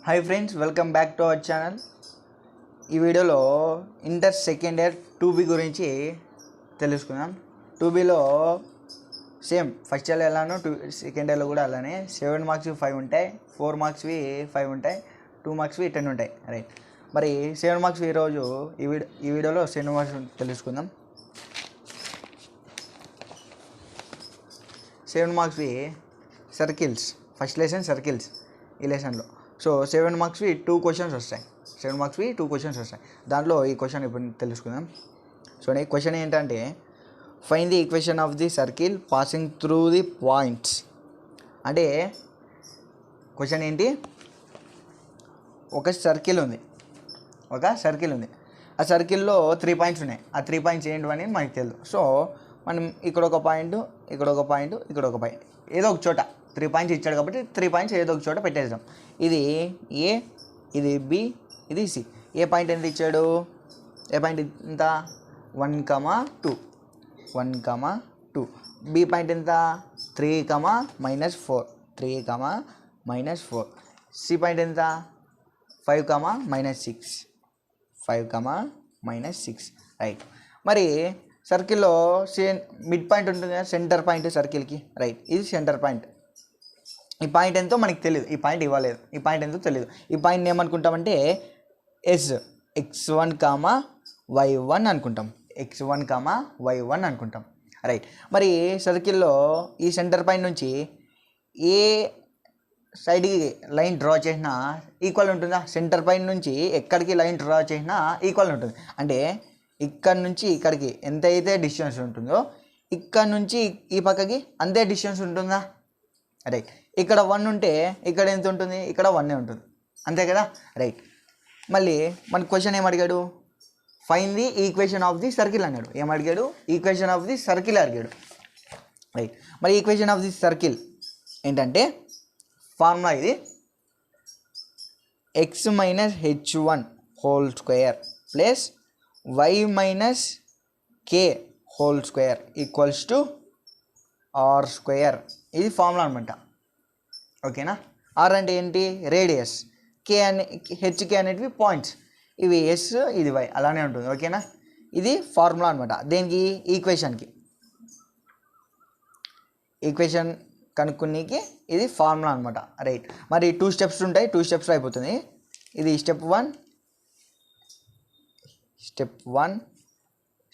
Hi friends, welcome back to our channel. ఈ వీడియోలో inter second year 2B గురించి తెలుసుకుందాం. 2Bలో సేమ్ ఫస్ట్ ఇయర్లో ఎలానో సెకండ్ ఇయర్లో కూడా అలానే 7 మార్క్స్వి 5 ఉంటాయి, 4 మార్క్స్వి 5 ఉంటాయి, 2 మార్క్స్వి 10 ఉంటాయి. రైట్, మరి 7 మార్క్స్ ఈరోజు ఈ వీడియోలో 7 మార్క్స్ తెలుసుకుందాం. 7 మార్క్స్వి సర్కిల్స్, ఫస్ట్ లెసన్ సర్కిల్స్ ఈ లెసన్లో. సో 7 మార్క్స్వి 2 క్వశ్చన్స్ వస్తాయి. 7 మార్క్స్వి 2 క్వశ్చన్స్ వస్తాయి. దాంట్లో ఈ క్వశ్చన్ ఇప్పుడు తెలుసుకుందాం. చూడండి, క్వశ్చన్ ఏంటంటే find the equation of the circle passing through the points. అంటే క్వశ్చన్ ఏంటి, ఒక సర్కిల్ ఉంది. ఆ సర్కిల్లో 3 పాయింట్స్ ఉన్నాయి. ఆ 3 పాయింట్స్ ఏంటి అని మనకి తెలియదు. సో మనం ఇక్కడ ఒక పాయింట్, ఇక్కడ ఒక పాయింట్, ఇక్కడ ఒక పాయింట్, ఏదో ఒక చోట 3 పాయింట్స్ ఇచ్చాడు కాబట్టి 3 పాయింట్స్ ఏదో ఒక చోట పెట్టేద్దాం. ఇది ఏ, ఇది బి, ఇది సి. ఏ పాయింట్ ఎంత ఇచ్చాడు, ఏ పాయింట్ ఎంత 1,2, 1,2. బి పాయింట్ ఎంత 3,-4, 3,-4. సి పాయింట్ ఎంత 5,-6, 5,-6. రైట్, మరి సర్కిల్లో మిడ్ పాయింట్ ఉంటుంది కదా, సెంటర్ పాయింట్ సర్కిల్కి. రైట్, ఇది సెంటర్ పాయింట్. ఈ పాయింట్ ఎంతో మనకి తెలియదు, ఈ పాయింట్ ఇవ్వలేదు, ఈ పాయింట్ ఎంతో తెలియదు. ఈ పాయింట్ని ఏమనుకుంటామంటే x1, y1 అనుకుంటాం, x1, అనుకుంటాం. రైట్, మరి సర్కిల్లో ఈ సెంటర్ పాయింట్ నుంచి ఏ సైడ్కి లైన్ డ్రా చేసినా ఈక్వల్ ఉంటుందా? సెంటర్ పాయింట్ నుంచి ఎక్కడికి లైన్ డ్రా చేసినా ఈక్వల్ ఉంటుంది. అంటే ఇక్కడ నుంచి ఇక్కడికి ఎంత అయితే డిస్టెన్స్ ఉంటుందో ఇక్కడ నుంచి ఈ పక్కకి అంతే డిస్టెన్స్ ఉంటుందా? రైట్, ఇక్కడ 1 ఉంటే ఇక్కడ ఎంత ఉంటుంది? ఇక్కడ 1 ఉంటుంది, అంతే కదా. రైట్, మళ్ళీ మన క్వశ్చన్ ఏమడిగాడు, find the equation of the circle అన్నాడు. ఏమడిగాడు? ఈక్వేషన్ ఆఫ్ ది సర్కిల్ అడిగాడు. రైట్, మరి ఈక్వేషన్ ఆఫ్ ది సర్కిల్ ఏంటంటే ఫార్ములా ఇది x - h1 whole square plus y - k whole square equals to r square. ఇది ఫార్ములా అనమాట. ఓకేనా. ఆర్ అంటే ఏంటి? రేడియస్. కే అనే హెచ్కే అనేటివి పాయింట్స్. ఇవి ఎస్, ఇది వై, అలానే ఉంటుంది. ఓకేనా. ఇది ఫార్ములా అనమాట. దేనికి? ఈక్వేషన్ కనుక్కునేకి ఇది ఫార్ములా అనమాట. రైట్, మరి 2 స్టెప్స్ ఉంటాయి, 2 స్టెప్స్లో అయిపోతుంది. ఇది స్టెప్ 1,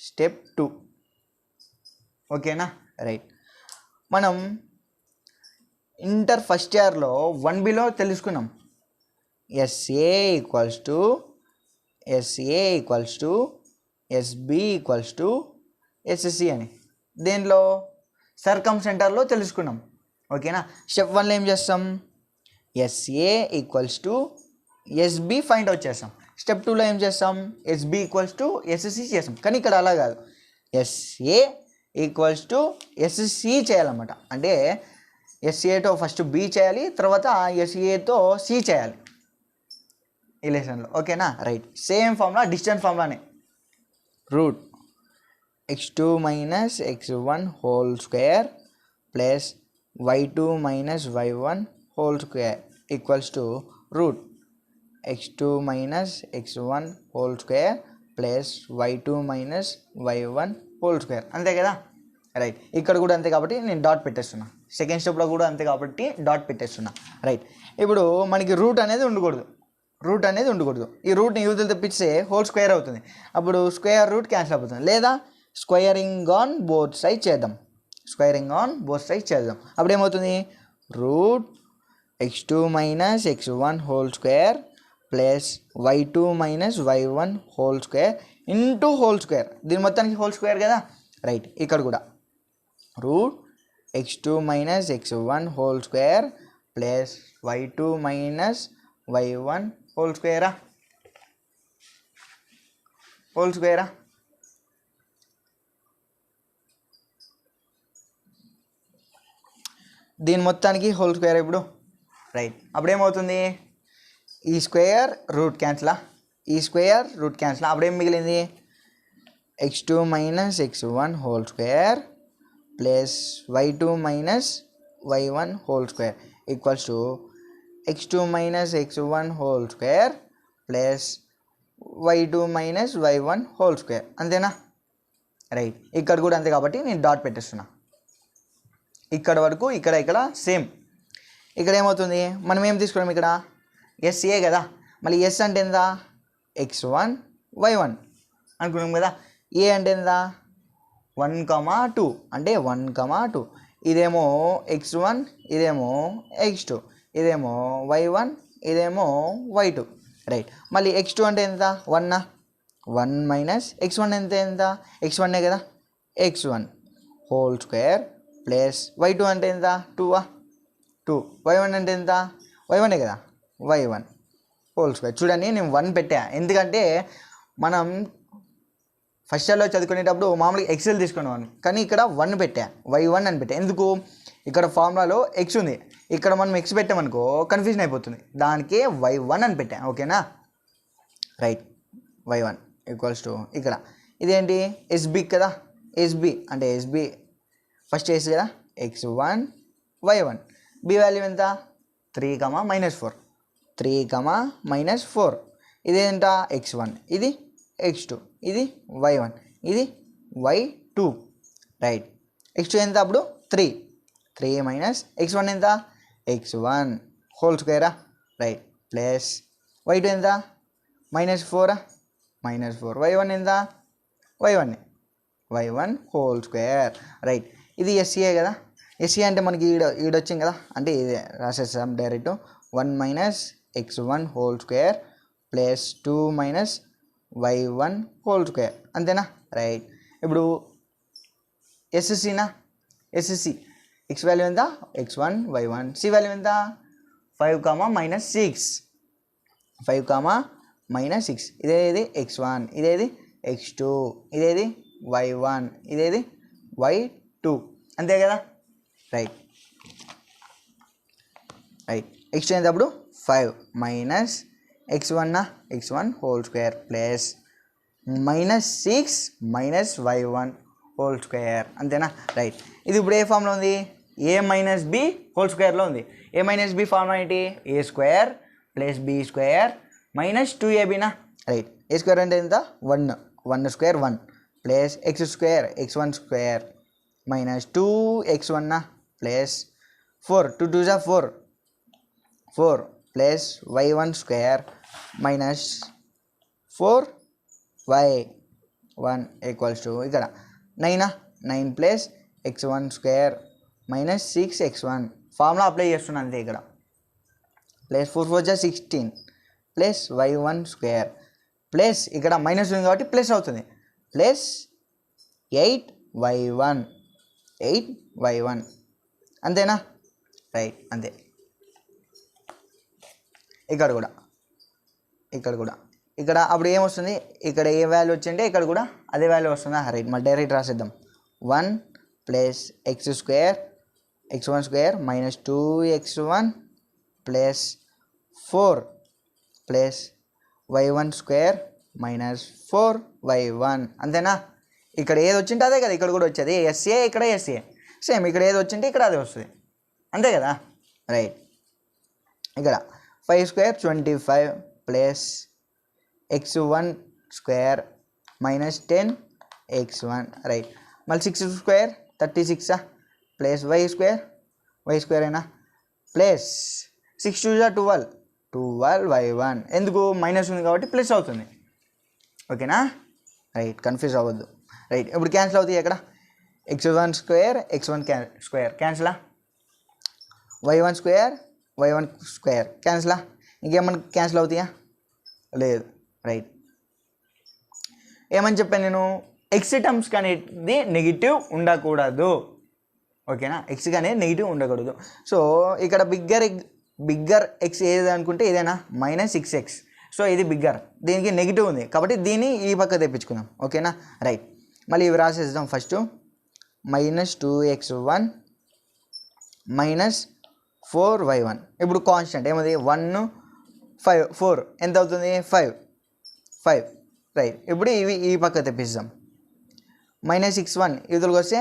స్టెప్ 2. ఓకేనా. రైట్, మనం ఇంటర్ ఫస్ట్ ఇయర్లో 1Bలో తెలుసుకున్నాం. SA equals to SB equals to SC అని. దేనిలో? సర్కమ్ సెంటర్లో తెలుసుకున్నాం. ఓకేనా. స్టెప్ 1లో ఏం చేస్తాం? SA equals to SB find out చేస్తాం. స్టెప్ 2లో ఏం చేస్తాం? SB ఈక్వల్స్ టు SC చేస్తాం. కానీ ఇక్కడ అలా కాదు, SA ఈక్వల్స్ టు SC చేయాలన్నమాట. అంటే SAతో ఫస్ట్ B చేయాలి, తర్వాత SAతో C చేయాలి ఈ లెసన్లో. ఓకేనా. రైట్, సేమ్ ఫార్ములా, డిస్టెన్స్ ఫార్ములానే. Root x2 - x1 whole square plus y2 - y1 whole square equals to root x2 - x1 whole square plus y2 - y1 whole square. అంతే కదా. రైట్, ఇక్కడ కూడా అంతే కాబట్టి నేను డాట్ పెట్టేస్తున్నా. సెకండ్ స్టెప్లో కూడా అంతే కాబట్టి డాట్ పెట్టేస్తున్నా. రైట్, ఇప్పుడు మనకి రూట్ అనేది ఉండకూడదు. ఈ రూట్ని యూజువల్ తెప్పిస్తే హోల్ స్క్వేర్ అవుతుంది. అప్పుడు స్క్వేర్ రూట్ క్యాన్సిల్ అయిపోతుంది. లేదా స్క్వేరింగ్ ఆన్ బోత్ సైడ్ చేద్దాం. అప్పుడు ఏమవుతుంది? Root x2 - x1 whole square plus y2 - y1 whole square into whole square. దీని మొత్తానికి హోల్ స్క్వేర్ కదా. రైట్, ఇక్కడ కూడా root x2 - x1 whole square plus y2 - y1 whole స్క్వేరా. దీని మొత్తానికి హోల్ స్క్వేర్ ఇప్పుడు. రైట్, అప్పుడేమవుతుంది? ఈ స్క్వేర్ రూట్ క్యాన్సిల్, అప్పుడేం మిగిలింది? x2 - x1 whole square plus y2 - y1 whole square equals to x2 minus x1 whole square plus y2 minus y1 whole square. అంతేనా? Right. ఇక్కడ కూడా అంతే కాబట్టి నేను డాట్ పెట్టేస్తున్నా. ఇక్కడ వరకు ఇక్కడ సేమ్. ఇక్కడ ఏమవుతుంది, మనం ఏం తీసుకున్నాం ఇక్కడ ఎస్ఏ కదా, మళ్ళీ ఎస్ అంటే ఎంత, x1 y1 అనుకున్నాం కదా. ఏ అంటే ఎంత, 1,2 అంటే 1,2. ఇదేమో x1, ఇదేమో x2, ఇదేమో y1, ఇదేమో y2. రైట్. మళ్ళీ x2 అంటే ఎంత, 1 మైనస్ x1 ఎంత x1 కదా, x1 whole square plus y2 అంటే ఎంత, 2 y1 అంటే ఎంత, y1 కదా, y1 హోల్ స్క్వేర్. చూడండి నేను 1 పెట్టా, ఎందుకంటే మనం ఫస్ట్ ఇయర్లో చదువుకునేటప్పుడు మామూలుగా ఎక్సెల్ తీసుకునేవాను, కానీ ఇక్కడ 1 పెట్టా, y1 అని పెట్టా. ఎందుకు, ఇక్కడ ఫార్ములాలో x ఉంది, ఇక్కడ మనం x పెట్టామనుకో కన్ఫ్యూజన్ అయిపోతుంది, దానికే y1 అని పెట్టా. ఓకేనా? రైట్. y1 ఈక్వల్స్ టు ఇక్కడ ఇదేంటి ఎస్బి కదా, ఎస్బి అంటే ఎస్బి ఫస్ట్ వేసి కదా, x1 y1. బి వాల్యూ ఎంత, 3,-4, 3,-4. ఇదేంట x1, ఇది x2, ఇది y1, ఇది y2. రైట్. x2 ఎంత అప్పుడు 3 మైనస్ x1 ఎంత, x1 whole స్క్వేరా. Right. Plus y2 ఎంత, -4 y1 ఎంత, y1 హోల్ స్క్వేర్. రైట్. ఇది ఎస్సీఏ కదా, ఎస్సీ అంటే మనకి ఈడొచ్చింది కదా, అంటే ఇది రాసేస్తాం direct. 1 minus x1 whole square plus 2 minus y1 whole square. అంతేనా? రైట్. ఇప్పుడు ఎస్ఎస్సీనా, ఎస్ఎస్సి x వాల్యూ ఎంత, x1 y1, సి వాల్యూ ఎంత, 5,-6, 5,-6. ఇదేది x1, ఇదేది x2, ఇదేది y1, ఇదేది y2. అంతే కదా. రైట్. x2 ఎంత అప్పుడు 5 minus x1 whole square plus -6 minus y1 whole square. అంతేనా? రైట్. ఇది ఇప్పుడు ఏ ఫామ్లో ఉంది, a మైనస్ బి హోల్ స్క్వేర్లో ఉంది. a మైనస్ బి ఫార్ములా ఏంటి, a square plus B square minus 2ab. Right. a square అంటే ఎంత, 1 square 1 plus x square x1 square minus 2x1 plus 4 2 2 జా 4 plus y1 square minus 4y1 equals to ఇక్కడ 9 plus x1 square minus 6x1 formula apply చేస్తున్నాను అంతే ఇక్కడ. Plus 4 4 జా 16 plus y1 square plus ఇక్కడ minus ఉంది కాబట్టి ప్లస్ అవుతుంది, ప్లస్ 8y1 అంతేనా? రైట్. అంతే. ఇక్కడ కూడా ఇక్కడ అప్పుడు ఏమొస్తుంది, ఇక్కడ ఏ వాల్యూ వచ్చింటే ఇక్కడ కూడా అదే వాల్యూ వస్తుందా. రైట్. మళ్ళీ డైరెక్ట్ రాసేద్దాం. 1 plus x1 square minus 2x1 plus 4 plus y1 square minus 4y1. అంతేనా? ఇక్కడ ఏది వచ్చింటే అదే కదా ఇక్కడ కూడా వచ్చేది, ఎస్ఏ ఇక్కడ ఎస్ఏ సేమ్, ఇక్కడ ఏది వచ్చింటే ఇక్కడ అదే వస్తుంది, అంతే కదా. రైట్. ఇక్కడ 5 square 25 plus x1 square minus 10x1. Right. మళ్ళీ 6 స్క్వేర్ 36 ప్లస్ y స్క్వేర్ అయినా ప్లస్ 6 2 జా 12y1. ఎందుకు, మైనస్ ఉంది కాబట్టి ప్లస్ అవుతుంది. ఓకేనా? రైట్. కన్ఫ్యూజ్ అవ్వద్దు. రైట్. ఇప్పుడు క్యాన్సిల్ అవుతాయి ఇక్కడ, x1 స్క్వేర్ x1 స్క్వేర్ క్యాన్సిలా, y1 స్క్వేర్ క్యాన్సిలా, ఇంకేమన్నా క్యాన్సిల్ అవుతాయా, లేదు. రైట్. ఏమని చెప్పాను నేను, ఎక్స్ టర్మ్స్కి అనేది నెగిటివ్ ఉండకూడదు. ఓకేనా? ఎక్స్కి అనేది నెగిటివ్ ఉండకూడదు. సో ఇక్కడ బిగ్గర్ ఎక్స్ ఏది అనుకుంటే ఏదైనా -6x. సో ఇది బిగ్గర్, దీనికి నెగిటివ్ ఉంది కాబట్టి దీన్ని ఈ పక్క తెప్పించుకుందాం. ఓకేనా? రైట్. మళ్ళీ ఇవి రాసేద్దాం. First -2x1 -4y1. ఇప్పుడు కాన్స్టెంట్ ఏమది, 1 5 4 ఎంత అవుతుంది, 5. రైట్. ఇప్పుడు ఇవి ఈ పక్క తెప్పిస్తాం. -6x1 ఇదులకు వస్తే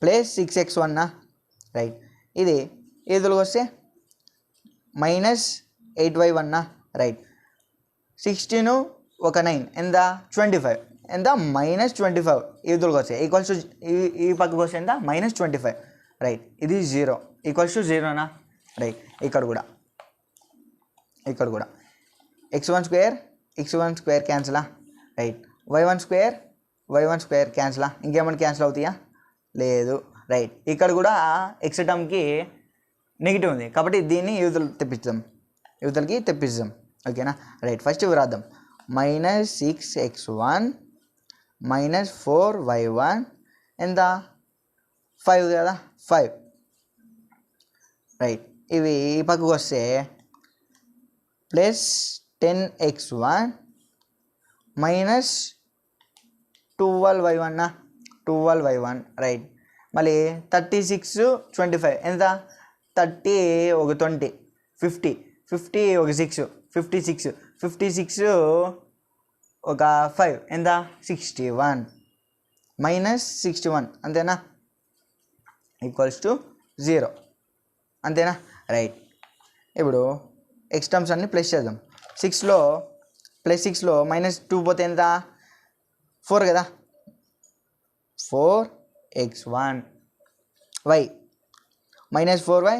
ప్లస్ 6x1. రైట్. ఇది ఇదులకు వస్తే మైనస్ 8y1 రైట్ 16 ఒక 9 ఎంత 25 ఎంత -25 ఇవతలకి వస్తాయి ఈక్వల్స్ టు ఈ పక్కకు వస్తే ఎంత -25 రైట్ ఇది 0 ఈక్వల్స్ టు 0 రైట్ ఇక్కడ కూడా x1 స్క్వేర్ క్యాన్సిలా రైట్ y1 స్క్వేర్ క్యాన్సిలా ఇంకేమైనా క్యాన్సిల్ అవుతాయా లేదు రైట్ ఇక్కడ కూడా ఎక్స్ టర్మ్కి నెగిటివ్ ఉంది కాబట్టి దీన్ని యువతలకి తెప్పిస్తాం ఓకేనా రైట్ ఫస్ట్ వ్రాద్దాం -6x1 -4y1 ఎంత 5 కదా 5 రైట్ ఇవి ఈ పక్కకు వస్తే ప్లస్ 10x1 -12y1 రైట్ మళ్ళీ 36 25 ఎంత 30 ఒక 20 50 ఒక 6 56 ఒక 5 ఎంత 61 -61 అంతేనా ఈక్వల్స్ టు 0 అంతేనా రైట్ ఇప్పుడు ఎక్స్ టర్మ్స్ అన్ని ప్లస్ చేద్దాం 6లో -2 పోతే ఎంత 4 కదా 4x1 y -4y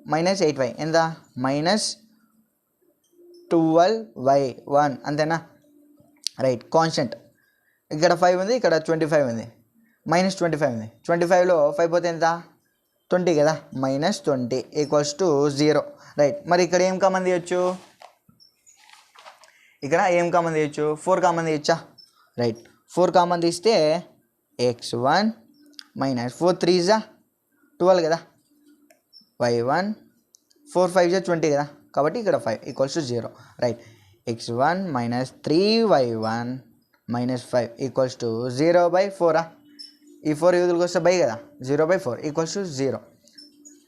-8y ఎంత -12y1 అంతేనా రైట్ కాన్స్టెంట్ ఇక్కడ 5 ఉంది ఇక్కడ 25 ఉంది -25 ఉంది 25లో 5 పోతే ఎంత 20 కదా -20 ఈక్వల్స్ టు 0 రైట్ మరి ఇక్కడ ఏం కామన్ తీయచ్చు 4 కామన్ తీయచ్చా రైట్ 4 కామన్ తీస్తే x1 -4 3 12 కదా y1 4 5 20 కదా కాబట్టి ఇక్కడ 5 equals to 0 right x1 -3y1 -5 equals to 0/4 ఈ 4 యూదులకు వస్తే బై కదా 0/4 ఈక్వల్స్ టు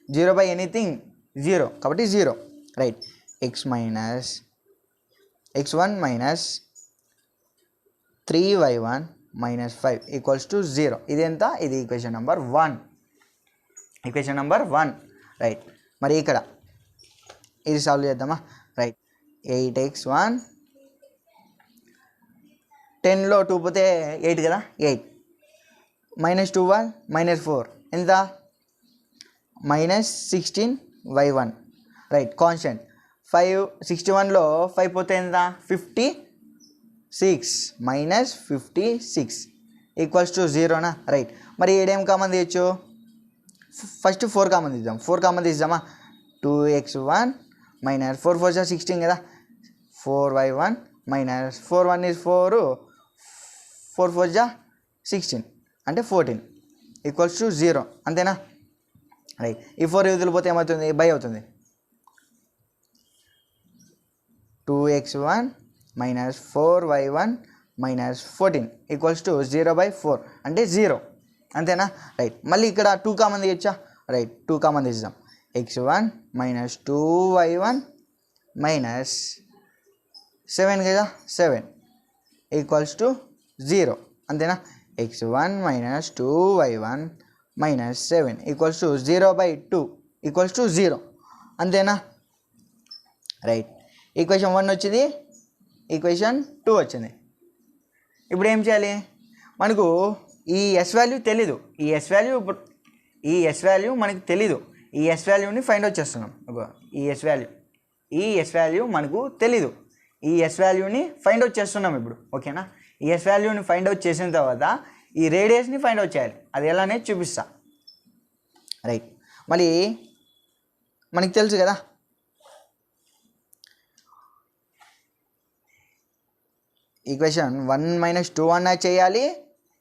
0 బై ఎనీథింగ్ 0 కాబట్టి 0 right x1 -3y1 -5 equals to 0 ఇది ఎంత ఇది ఈక్వేషన్ నెంబర్ 1 రైట్ మరి ఇక్కడ ఇది సాల్వ్ చేద్దామా రైట్ 8x1 10లో 2 పోతే 8 కదా 8 -2y -4 ఎంత -16y1 రైట్ కాన్స్టెంట్ 61లో 5 పోతే ఎంత 56 -56 ఈక్వల్స్ టు 0 రైట్ మరి ఏడేం కామన్ తీయచ్చు ఫస్ట్ 4 కామన్ తీద్దామా 2x1 -4 4 16 కదా 4y1 -4 1 is 4 4 4 16 అంటే 14 ఈక్వల్స్ టు 0 అంతేనా రైట్ ఈ 4 వదిలిపోతే ఏమవుతుంది బై అవుతుంది 2x1 -4y1 -14 ఈక్వల్స్ టు 0/4 అంటే 0 అంతేనా రైట్ మళ్ళీ ఇక్కడ 2 కామన్ తీయచ్చా రైట్ 2 కామన్ తీద్దాం x1 -2y1 -7 కదా 7 ఈక్వల్స్ టు 0 అంతేనా x1 -2y1 -7 equals to 0/2 equals to 0 అంతేనా రైట్ ఈక్వేషన్ 1 వచ్చింది ఈక్వేషన్ 2 వచ్చింది ఇప్పుడు ఏం చేయాలి మనకు ఈ ఎస్ వాల్యూ తెలీదు ఈ ఎస్ వాల్యూ మనకు తెలీదు ఈ ఎస్ వాల్యూని ఫైండ్ అవుట్ చేస్తున్నాం ఈ ఎస్ వాల్యూ మనకు తెలీదు ఈ ఎస్ వాల్యూని ఫైండ్ అవుట్ చేస్తున్నాం ఇప్పుడు ఓకేనా ఈ ఎస్ వాల్యూని ఫైండ్ అవుట్ చేసిన తర్వాత ఈ రేడియస్ని ఫైండ్ అవుట్ చేయాలి అది ఎలానే చూపిస్తా రైట్ మళ్ళీ మనకి తెలుసు కదా ఈక్వేషన్ 1 - 2 అన్నా చేయాలి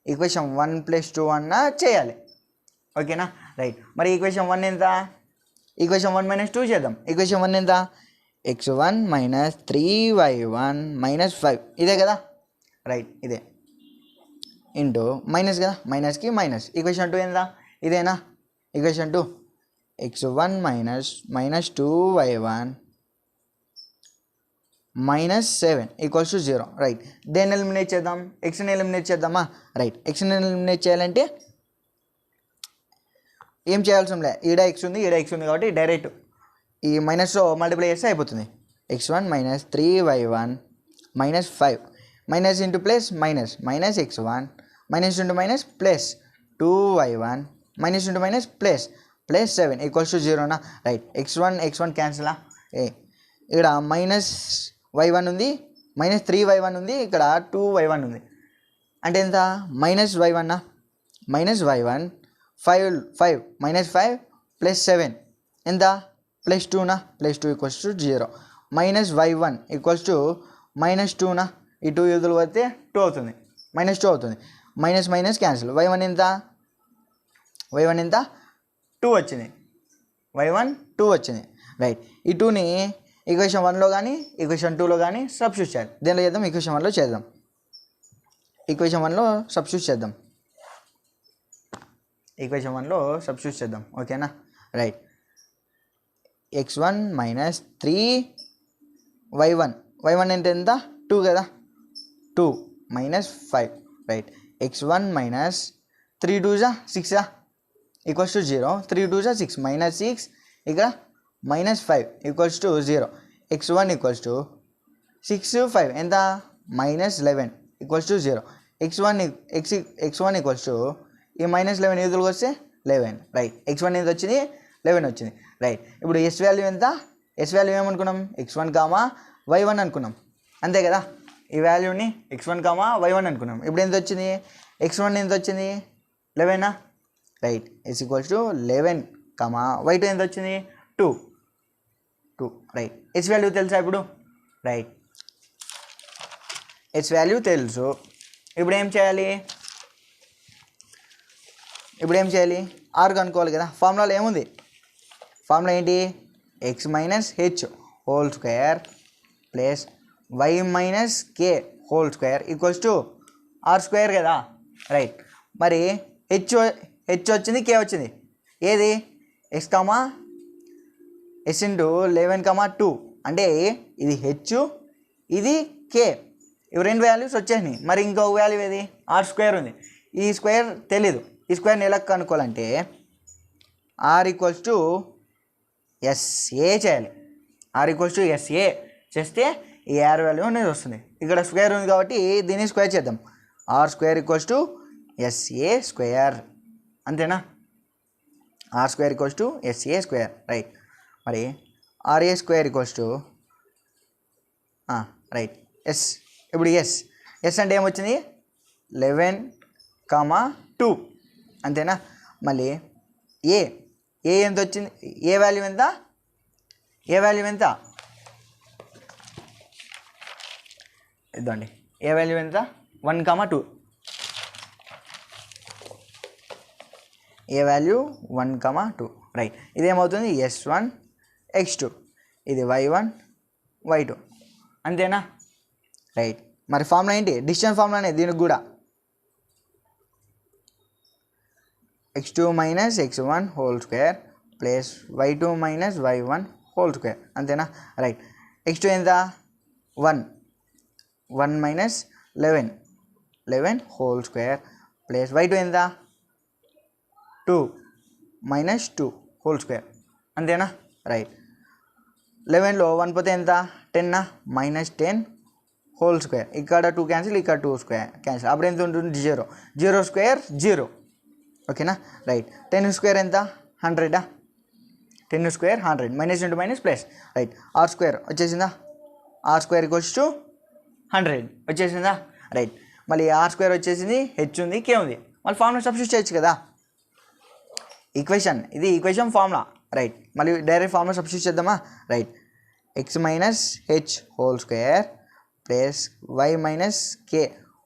ఈక్వేషన్ 1 + 2 అన్నా చేయాలి ఓకేనా రైట్ మరి ఈక్వేషన్ 1 ఎంత ఈక్వేషన్ 1 - 2 చేద్దాం ఈక్వేషన్ 1 ఎంత x1 -3y1 -5 ఇదే కదా రైట్ ఇదే ఇంటూ మైనస్ కదా మైనస్కి మైనస్ ఈక్వేషన్ 2 ఎంత ఇదేనా equation 2 x1 -2y1 -7 equals to 0 right దేన్ని ఎలిమినేట్ చేద్దాం ఎక్స్ని ఎలిమినేట్ చేద్దామా రైట్ ఎక్స్ని ఎలిమినేట్ చేయాలంటే ఏం చేయాల్సి లే ఈడ ఎక్స్ ఉంది కాబట్టి డైరెక్ట్ ఈ మైనస్లో మల్టిప్లై చేస్తే అయిపోతుంది. x1 minus 3y1 minus 5 minus into plus minus minus x1 minus into minus plus 2y1 minus into minus plus plus 7 equals to 0నా. రైట్, x1 క్యాన్సిలా. ఇక్కడ మైనస్ y1 ఉంది, మైనస్ 3y1 ఉంది, ఇక్కడ 2y1 ఉంది. అంటే ఎంత? Minus y1 minus y1 5 minus 5 plus 7 ఎంత? ప్లస్ 2నా. Plus 2 equals to 0. Minus y1 equals to minus 2నా. ఈ 2 యూదులు పోతే 2 అవుతుంది, మైనస్ 2 అవుతుంది. Minus minus cancel. y1 ఎంత? 2 వచ్చింది. y1 2 వచ్చింది. రైట్, ఈ 2ని ఈక్వేషన్ 1లో కానీ ఈక్వేషన్ 2లో కానీ సబ్స్టిట్యూట్ చేయాలి. దేనిలో చేద్దాం? ఈక్వేషన్ 1లో చేద్దాం. ఈక్వేషన్ 1లో సబ్స్టిట్యూట్ చేద్దాం. ఈక్వేషన్ 1లో సబ్స్టిట్యూట్ చేద్దాం. ఓకేనా? రైట్, x1 మైనస్ 3y1 అంటే ఎంత? 2 కదా. 2 minus 5. Right, x1 minus 3 2 6 equals to 0. 3 2 6 minus 6 ఇక్కడ minus 5 equals to 0. x1 equals to 6 5 ఎంత? Minus 11 equals to 0. x1 equals to ఈ మైనస్ 11 ఎదురుకు వస్తే 11. రైట్, x1 ఎంత వచ్చింది? 11 వచ్చింది. రైట్, ఇప్పుడు ఎస్ వాల్యూ ఎంత? ఎస్ వాల్యూ ఏమనుకున్నాం? x1 కామా y1 అనుకున్నాం, అంతే కదా. ఈ వాల్యూని x1 కామా y1 అనుకున్నాం. ఇప్పుడు ఎంత వచ్చింది? x1 ఎంత వచ్చింది? 11. Right, S equals to 11 comma y2 ఎంత వచ్చింది? 2. రైట్, ఎస్ వాల్యూ తెలుసా ఇప్పుడు? రైట్, ఎస్ వాల్యూ తెలుసు. ఇప్పుడు ఏం చేయాలి? ఆర్ కనుక్కోవాలి కదా. ఫార్ములాలో ఏముంది? ఫార్ములా ఏంటి? X minus H whole square plus why minus K whole square equals to are square కదా. రైట్, మరి హెచ్ వచ్చింది, కే వచ్చింది. ఏది? ఎక్స్ కామా ఎస్ ఇంటూ 11,2 అంటే ఇది హెచ్, ఇది కే. ఇవి రెండు వాల్యూస్ వచ్చేసినాయి. మరి ఇంకొక వాల్యూ ఏది? ఆర్ స్క్వేర్ ఉంది. ఈ స్క్వేర్ తెలీదు. ఈ స్క్వేర్ని ఎలా కనుక్కోవాలంటే ఆర్ ఈక్వల్స్ టు ఎస్ఏ చేయాలి. ఆర్ ఈక్వల్స్ టు ఎస్ఏ చేస్తే ఈ ఆర్ వాల్యూ అనేది వస్తుంది. ఇక్కడ స్క్వేర్ ఉంది కాబట్టి దీన్ని స్క్వేర్ చేద్దాం. R square equals to SA square, అంతేనా? R square equals to SA square. Right, మరి RA square equals to right S. ఇప్పుడు ఎస్ అంటే ఏమొచ్చింది? 11,2 అంతేనా. మళ్ళీ ఏ ఎంత వచ్చింది? ఏ వాల్యూ ఎంత? ఇదండి, ఏ వాల్యూ ఎంత? 1,2. ఏ వాల్యూ 1,2. రైట్, ఇదేమవుతుంది? S1 x2, ఇది y1 y2, అంతేనా. రైట్, మరి ఫార్ములా ఏంటి? డిస్టెన్స్ ఫార్ములానే దీనికి కూడా. x2 minus x1 whole square plus y2 minus y1 whole square, అంతేనా. రైట్, x2 ఎంత? 1 minus 11 whole square plus y2 ఎంత? 2 మైనస్ 2 హోల్ స్క్వేర్, అంతేనా. రైట్, 11లో 1 పోతే ఎంత? 10 మైనస్ 10 హోల్ స్క్వేర్. ఇక్కడ 2 క్యాన్సిల్, ఇక్కడ 2 స్క్వేర్ క్యాన్సిల్. అప్పుడు ఎంత ఉంటుంది? 0 స్క్వేర్ 0. ఓకేనా. రైట్, 10 స్క్వేర్ ఎంత? 100. 10 square 100 minus into minus plus. Right, r square వచ్చేసిందా? ఆర్ స్క్వేర్ ఈక్వల్స్ టు 100 వచ్చేసిందా? రైట్, మళ్ళీ ఆర్ స్క్వేర్ వచ్చేసింది, హెచ్ ఉంది, కే ఉంది. మళ్ళీ ఫార్ములా సబ్స్టిట్యూట్ చేయొచ్చు కదా. ఇది ఈక్వేషన్ ఫార్ములా. రైట్, మళ్ళీ డైరెక్ట్ ఫార్ములా సబ్స్టిట్యూట్ చేద్దామా? Right, X minus H whole square plus why minus K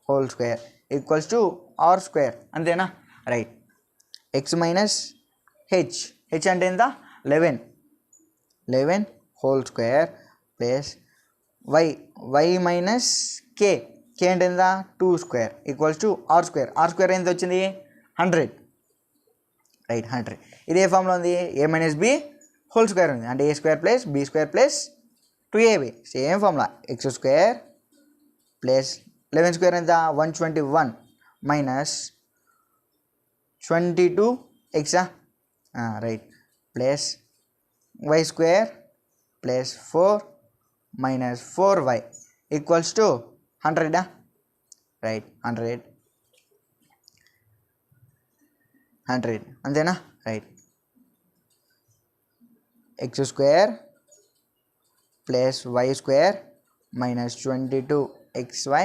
whole square equals to are square, అంతేనా. రైట్, ఎక్స్ మైనస్ హెచ్ అంటే ఎంత? 11 whole square plus why minus K అంటే ఎంత? 2 square equals to are square. R square ఎంత వచ్చింది? 100. Right, 100. ఇదే ఫామ్లో ఉంది. A minus B whole square ఉంది, అంటే A square plus B square plus 2ab. Same formula. X square plus 11 square ఎంత? 121 మైనస్ 22 ఎక్సా. Right, plus Y square plus 4 minus 4y equals to 100 right 100 అంతేనా right x square plus y square minus 22xy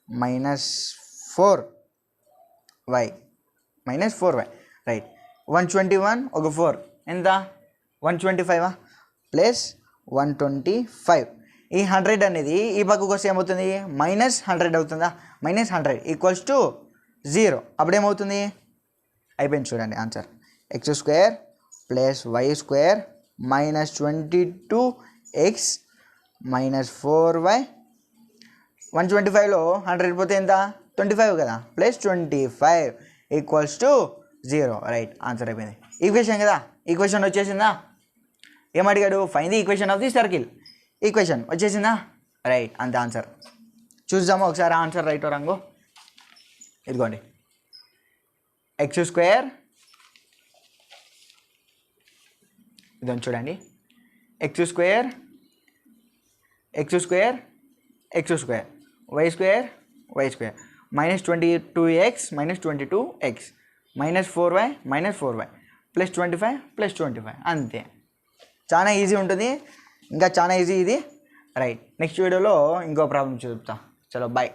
minus 4y right 121 ఒక 4 ఎంత 125 plus 125 ఈ 100 అనేది ఈ పక్కకు వస్తే ఏమవుతుంది -100 అవుతుందా -100 ఈక్వల్స్ టు 0 అప్పుడేమవుతుంది అయిపోయింది చూడండి answer x square plus y square minus 22x minus 4y 125లో 100 పోతే ఎంత 25 కదా plus 25 equals to 0 right answer అయిపోయింది ఈక్వేషన్ కదా ఈక్వేషన్ వచ్చేసిందా ఏమడిగాడు find the equation of the circle equation వచ్చేసిందా రైట్ అంతే ఆన్సర్ చూద్దాము ఒకసారి ఆన్సర్ రైట్ రాంగో ఇదిగోండి x స్క్వేర్ ఇదని చూడండి x square y square minus 22x minus 22x minus 4y plus 25 అంతే చాలా ఈజీ ఉంటుంది ఇంకా చాలా ఈజీ ఇది రైట్ నెక్స్ట్ వీడియోలో ఇంకో ప్రాబ్లం చూపుతా చలో బాయ్